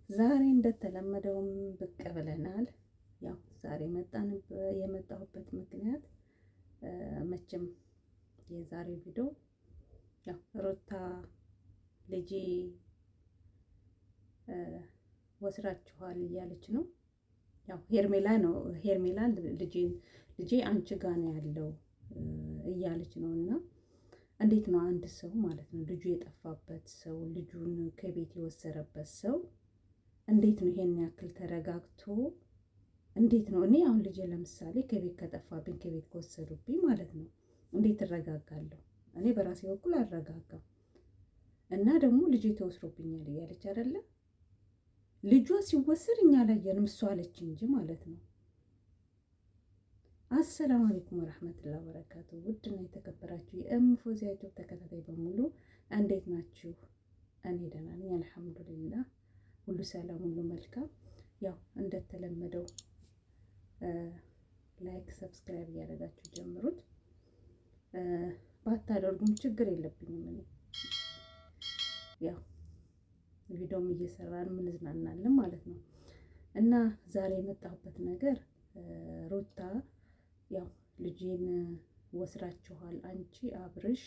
ዛሬ እንደተለመደውም ብቅ ብለናል። ያው ዛሬ የመጣሁበት ምክንያት መቼም የዛሬው ቪዲዮ ያው ሩታ ልጄ ወስራችኋል እያለች ነው። ያው ሄርሜላ ልጄ አንቺ ጋ ነው ያለው እያለች ነው። እና እንዴት ነው አንድ ሰው ማለት ነው ልጁ የጠፋበት ሰው ልጁን ከቤት የወሰረበት ሰው እንዴት ነው ይሄን ያክል ተረጋግቶ? እንዴት ነው እኔ አሁን ልጄ ለምሳሌ ከቤት ከጠፋብኝ ከቤት ከወሰዱብኝ ማለት ነው እንዴት እረጋጋለሁ? እኔ በራሴ በኩል አልረጋጋም። እና ደግሞ ልጄ ተወስሮብኛል እያለች አይደለ? ልጇ ሲወሰድ እኛ አላየንም፣ እሷ አለች እንጂ ማለት ነው። አሰላሙ አለይኩም ወራህመቱላሂ ወበረካቱ። ውድና የተከበራችሁ የእምፎዚያ ዩቲዩብ ተከታታይ በሙሉ እንዴት ናችሁ? እኔ ደህና ነኝ አልሐምዱሊላህ። ሁሉ ሰላም፣ ሁሉ መልካም። ያው እንደተለመደው ላይክ ሰብስክራይብ እያደረጋችሁ ጀምሩት። ባታደርጉም ችግር የለብኝም። እኔ ያው ቪዲዮም እየሰራን ምን ዝናናለን ማለት ነው። እና ዛሬ የመጣሁበት ነገር ሩታ ያው ልጄን ወስራችኋል አንቺ አብርሽ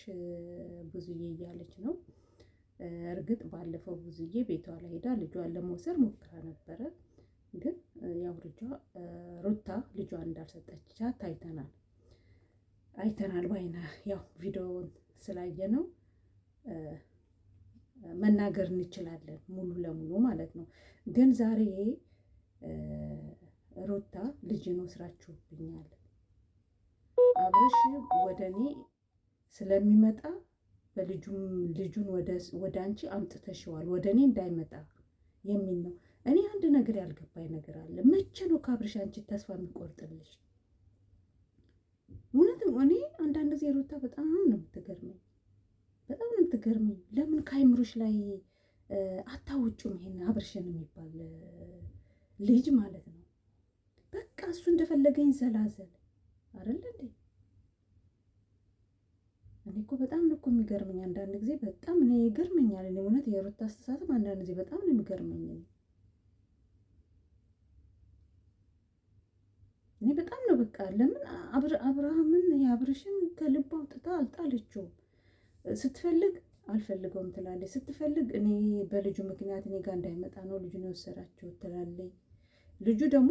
ብዙዬ እያለች ነው። እርግጥ ባለፈው ብዙዬ ቤቷ ላይ ሄዳ ልጇን ለመውሰድ ሞክራ ነበረ። ግን ያው ሩታ ልጇን እንዳልሰጠቻት አይተናል ባይና ያው ቪዲዮውን ስላየ ነው መናገር እንችላለን ሙሉ ለሙሉ ማለት ነው። ግን ዛሬ ሩታ ልጅን ወስራችሁብኛል አብርሽ ወደ እኔ ስለሚመጣ ልጁን ወደ አንቺ አምጥተሽዋል ወደ እኔ እንዳይመጣ የሚል ነው። እኔ አንድ ነገር ያልገባኝ ነገር አለ። መቼ ነው ከአብርሽ አንቺ ተስፋ የሚቆርጥልሽ? እውነትም እኔ አንዳንድ ጊዜ ሩታ በጣም ነው የምትገርመኝ፣ በጣም ነው የምትገርመኝ። ለምን ከአይምሮሽ ላይ አታውጩም? ይሄን አብርሽን የሚባል ልጅ ማለት ነው። በቃ እሱ እንደፈለገኝ ዘላዘል አይደል እንዴ? እኔ እኮ በጣም ነው እኮ የሚገርመኝ አንዳንድ ጊዜ በጣም እኔ ይገርመኛል። እኔ እውነት የሩታ አስተሳሰብ አንዳንድ ጊዜ በጣም ነው የሚገርመኝ። እኔ በጣም ነው በቃ ለምን አብርሃምን የአብርሽን ከልብ አውጥታ አልጣለችውም? ስትፈልግ አልፈልገውም ትላለች፣ ስትፈልግ እኔ በልጁ ምክንያት እኔ ጋር እንዳይመጣ ነው ልጁን የወሰዳችሁ ትላለች። ልጁ ደግሞ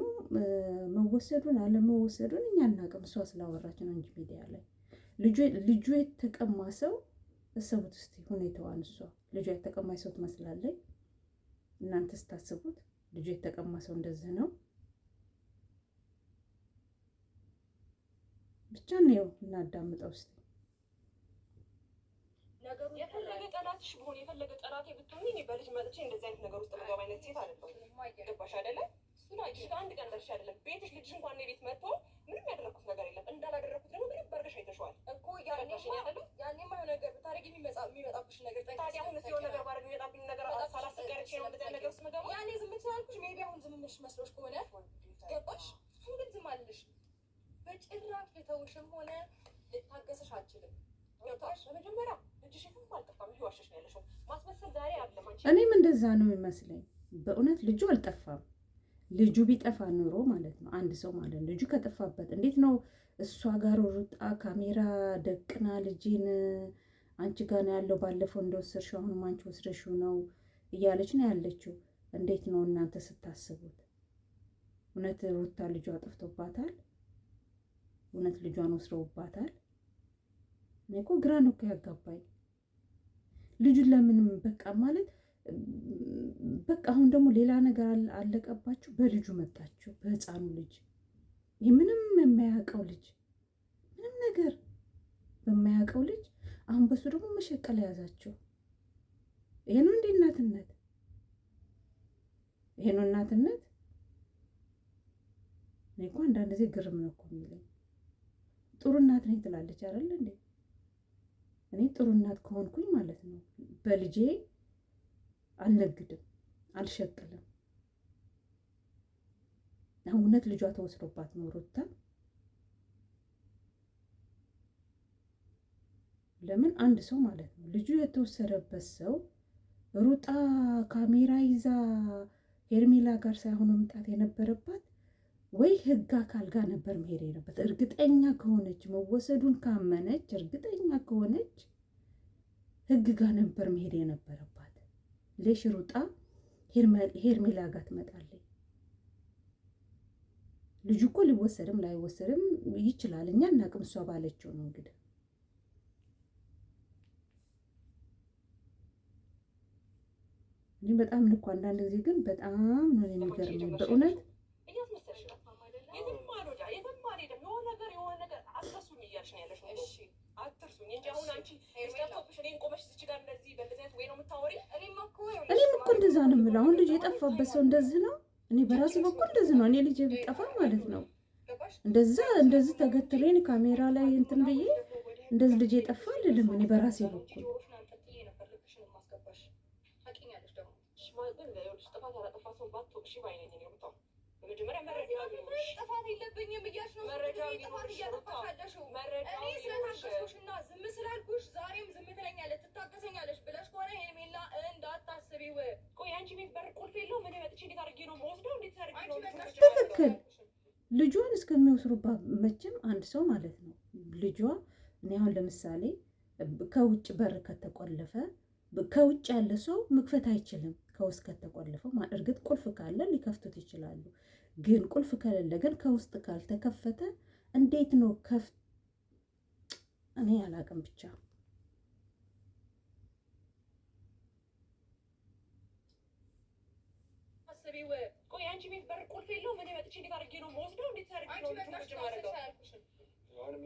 መወሰዱን አለመወሰዱን እኛ አናውቅም፣ እሷ ስላወራች ነው እንጂ ሚዲያ ላይ ልጁ የተቀማ ሰው እሰቡት እስቲ ሁኔታዋን። እሷ ልጁ የተቀማ ሰው ትመስላለች። እናንተ ስታስቡት ልጁ የተቀማ ሰው እንደዚህ ነው። ብቻ ነው እናዳምጠው እስቲ። ነገሩ የፈለገ ጠላትሽ ቢሆን የፈለገ ጠላቴ ብትሆኚ እኔ በልጅ መጥቼ እንደዚህ አይነት ነገር ውስጥ መገባ አይነት ሴት አይደለሁም። ገባሽ አይደለ? እሱን አይሽ አንድ ቀን ደርሼ አይደለም ቤትሽ ልጅሽ እንኳን እኔ ቤት መጥቶ ምንም ያደረኩት ነገር የለም። እንዳላደረኩት ደግሞ ምንም በርገሽ አይተሽዋል እኮ። ያኔማ የሆነ ነገር ብታረጊ የሚመጣብሽ ነገር ታዲያ አሁን ሲሆን ነገር ባረግ የሚመጣብኝ ነገር ሳላስቀርቼ ነው እንደዚህ ነገር ውስጥ መገባ። ያኔ ዝም ስላልኩሽ ሜቢ አሁን ዝም ምልሽ መስሎሽ ከሆነ ገባሽ? አሁን ግን ዝም አልልሽ። በጭራሽ ልተውሽም ሆነ ልታገስሽ አልችልም። ገብቶሽ? በመጀመሪያ ልጅሽ የትም አልጠፋም። ይዋሸሽ ነው ያለሽው። ማስመሰል ዛሬ አይደለም አንቺ። እኔም እንደዛ ነው የሚመስለኝ። በእውነት ልጁ አልጠፋም። ልጁ ቢጠፋ ኑሮ ማለት ነው አንድ ሰው ማለት ነው ልጁ ከጠፋበት እንዴት ነው እሷ ጋር ሩጣ ካሜራ ደቅና ልጅን አንቺ ጋር ነው ያለው ባለፈው እንደወሰድሽው አሁንም አንቺ ወስደሽው ነው እያለች ነው ያለችው። እንዴት ነው እናንተ ስታስቡት? እውነት ሩታ ልጇ ጠፍቶባታል? እውነት ልጇን ወስደውባታል? እኔ እኮ ግራ ነው እኮ ያጋባኝ። ልጁን ለምንም በቃ ማለት በቃ አሁን ደግሞ ሌላ ነገር አለቀባችሁ። በልጁ መጣችሁ፣ በህፃኑ ልጅ ምንም የማያውቀው ልጅ ምንም ነገር በማያውቀው ልጅ አሁን በሱ ደግሞ መሸቀል ያዛቸው። ይሄ ነው እንዴ እናትነት? ይሄ ነው እናትነት? እኔ እኮ አንዳንድ ጊዜ ግርም ነው እኮ የሚለኝ። ጥሩ እናት ነኝ ትላለች አይደል እንዴ? እኔ ጥሩ እናት ከሆንኩኝ ማለት ነው በልጄ አልነግድም፣ አልሸቅልም። አሁን እውነት ልጇ ተወስዶባት ነው ሩታ? ለምን አንድ ሰው ማለት ነው ልጁ የተወሰደበት ሰው ሩጣ ካሜራ ይዛ ሄርሜላ ጋር ሳይሆን መምጣት የነበረባት ወይ ህግ አካል ጋር ነበር መሄድ የነበረት። እርግጠኛ ከሆነች መወሰዱን ካመነች እርግጠኛ ከሆነች ህግ ጋር ነበር መሄድ የነበረባት። ሌሽ ሩጣ ሄርሜላ ጋር ትመጣለች። ልጁ እኮ ሊወሰድም ላይወሰድም ይችላል። እኛ እናቅም። እሷ ባለችው ነው እንግዲህ። እኔ በጣም ልኮ አንዳንድ ጊዜ ግን በጣም ነው የሚገርመው በእውነት እኔም እኮ እንደዛ ነው የምለው። አሁን ልጅ የጠፋበት ሰው እንደዚህ ነው። እኔ በራሴ በኩል እንደዚህ ነው። እኔ ልጅ ቢጠፋ ማለት ነው እንደዚህ ተገትሬን ካሜራ ላይ እንትን ብዬ እንደዚህ ልጅ የጠፋ አይደለም። እኔ በራሴ በኩል ጥፋት የለብኝም እያልሽ ነው። መረጃ ጥፋት እያጠፋሽ እኔ ስለታገስኩሽና ዝም ስላልኩሽ ዛሬም ዝም ትለኛለች፣ ትታገሰኛለች ብለሽ ከሆነ ሄርሜላ እንዳታስቢው። ቆይ አንቺ ቤት በር ቁልፍ የለውም? እኔ መጥቼ እንዴት አድርጌ ነው የምወስደው? እንዴት አድርጌ ነው? ትክክል። ልጇን እስከሚወስሩባት መቼም አንድ ሰው ማለት ነው ልጇ እኔ አሁን ለምሳሌ ከውጭ በር ከተቆለፈ ከውጭ ያለ ሰው መክፈት አይችልም። ከውስጥ ከተቆለፈው እርግጥ ቁልፍ ካለ ሊከፍቱት ይችላሉ። ግን ቁልፍ ከሌለ ግን ከውስጥ ካልተከፈተ እንዴት ነው እኔ አላቅም። ብቻ አስቢው። ቆይ አንቺ ቤት በር ቁልፍ የለውም? እኔ መጥቼ እንዴት አድርጌ ነው የምወስደው? እንዴት አድርጌ ነው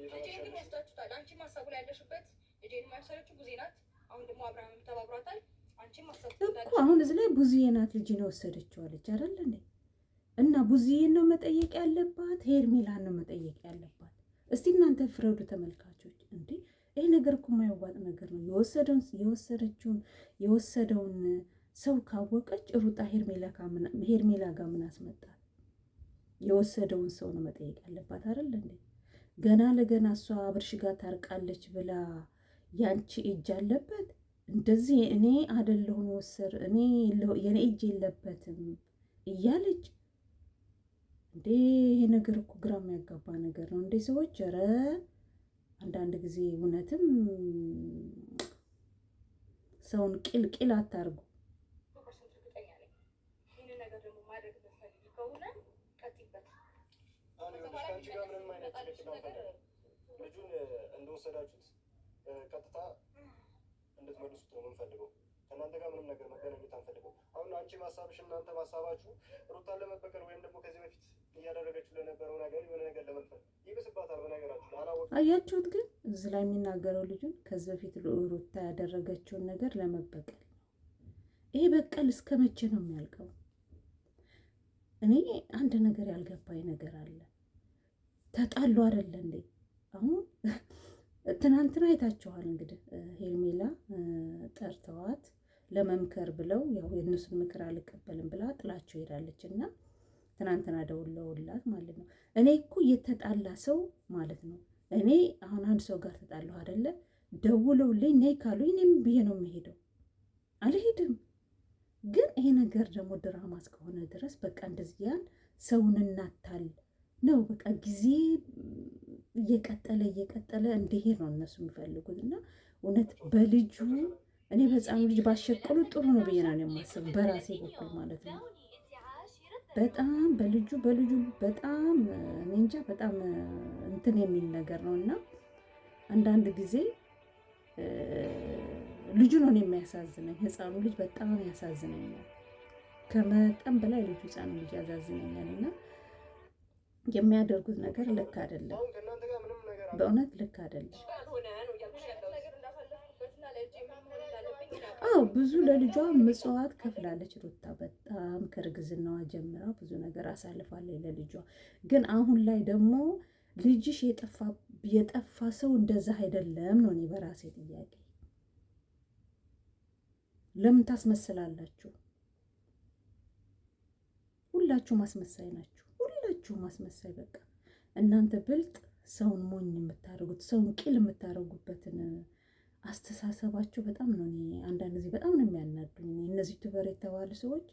ልጄን ግን ወስዳችሁታል። አንቺ ማሳቡ ላይ ያለሽበት ልጄን የማይወሰደችው ቡዜ ናት። አሁን ደግሞ አብርሃም ተባብሯታል። አንቺ ማሳቡ እኮ አሁን እዚህ ላይ ቡዝዬ ናት ልጅ ነው ወሰደችው አለች አይደል እንዴ? እና ቡዝዬን ነው መጠየቅ ያለባት? ሄርሜላን ነው መጠየቅ ያለባት? እስቲ እናንተ ፍረዱ ተመልካቾች። እንዴ ይሄ ነገር እኮ የማይዋጥ ነገር ነው። የወሰደውን ሰው ካወቀች ሩጣ ሄርሜላ ጋር ምን አስመጣል? የወሰደውን ሰው ነው መጠየቅ ያለባት አይደል እንዴ? ገና ለገና እሷ አብርሽ ጋር ታርቃለች ብላ ያንቺ እጅ አለበት እንደዚህ እኔ አይደለሁም እኔ የኔ እጅ የለበትም እያለች እንዴ ይሄ ነገር እኮ ግራ የሚያጋባ ነገር ነው እንዴ ሰዎች። ኧረ አንዳንድ ጊዜ እውነትም ሰውን ቂል አታርጉ። ልጁን እንደወሰዳችሁት ቀጥታ እንድትመልሱት ነው የምንፈልገው። ከእናንተ ጋር ምንም ነገር መገናኘት አንፈልገው። አሁን አንቺ ማሳብሽ እናንተ ማሳባችሁ ሩታን ለመበቀል ወይም ደግሞ ከዚህ በፊት እያደረገችው ለነበረው ነገር የሆነ ነገር ለመድፈር ይብስባታል። በነገራችሁ አላወቅም። አያችሁት? ግን እዚህ ላይ የሚናገረው ልጁን ከዚህ በፊት ሩታ ያደረገችውን ነገር ለመበቀል ነው። ይሄ በቀል እስከ መቼ ነው የሚያልቀው? እኔ አንድ ነገር ያልገባኝ ነገር አለ። ተጣሉ አይደለ እንዴ? አሁን ትናንትና አይታችኋል እንግዲህ ሄርሜላ ጠርተዋት ለመምከር ብለው ያው የእነሱን ምክር አልቀበልም ብላ ጥላቸው ሄዳለች። እና ትናንትና ደውለውላት ማለት ነው። እኔ እኮ የተጣላ ሰው ማለት ነው እኔ አሁን አንድ ሰው ጋር ተጣለሁ አይደለ? ደውለውልኝ ነይ ካሉኝ እኔም ብዬ ነው የምሄደው፣ አልሄድም። ግን ይሄ ነገር ደግሞ ድራማ እስከሆነ ድረስ በቃ እንደዚህ ያን ሰውን እናታል ነው በቃ ጊዜ እየቀጠለ እንዲሄድ ነው እነሱ የሚፈልጉት። እና እውነት በልጁ እኔ በጣም ልጅ ባሸቅሉ ጥሩ ነው ብዬ ነው የማስብ በራሴ በኩል ማለት ነው። በጣም በልጁ በጣም እኔ እንጃ በጣም እንትን የሚል ነገር ነው። እና አንዳንድ ጊዜ ልጁ ነው የሚያሳዝነኝ። ህፃኑ ልጅ በጣም ያሳዝነኛል። ከመጠን በላይ ልጁ ህፃኑ ልጅ ያሳዝነኛል። እና የሚያደርጉት ነገር ልክ አይደለም። በእውነት ልክ አይደለም። አዎ ብዙ ለልጇ ምጽዋት ከፍላለች ሩታ። በጣም ከእርግዝናዋ ጀምራ ብዙ ነገር አሳልፋለች ለልጇ። ግን አሁን ላይ ደግሞ ልጅሽ የጠፋ ሰው እንደዛ አይደለም ነው እኔ በራሴ ጥያቄ። ለምን ታስመስላላችሁ? ሁላችሁ ማስመሳይ ናችሁ። ሁላችሁ ማስመሳይ። በቃ እናንተ ብልጥ ሰውን ሞኝ የምታደርጉት ሰውን ቂል የምታደርጉበትን አስተሳሰባችሁ በጣም ነው። እኔ አንዳንድ ጊዜ በጣም ነው የሚያናዱኝ። እነዚህ ዩቱበር የተባሉ ሰዎች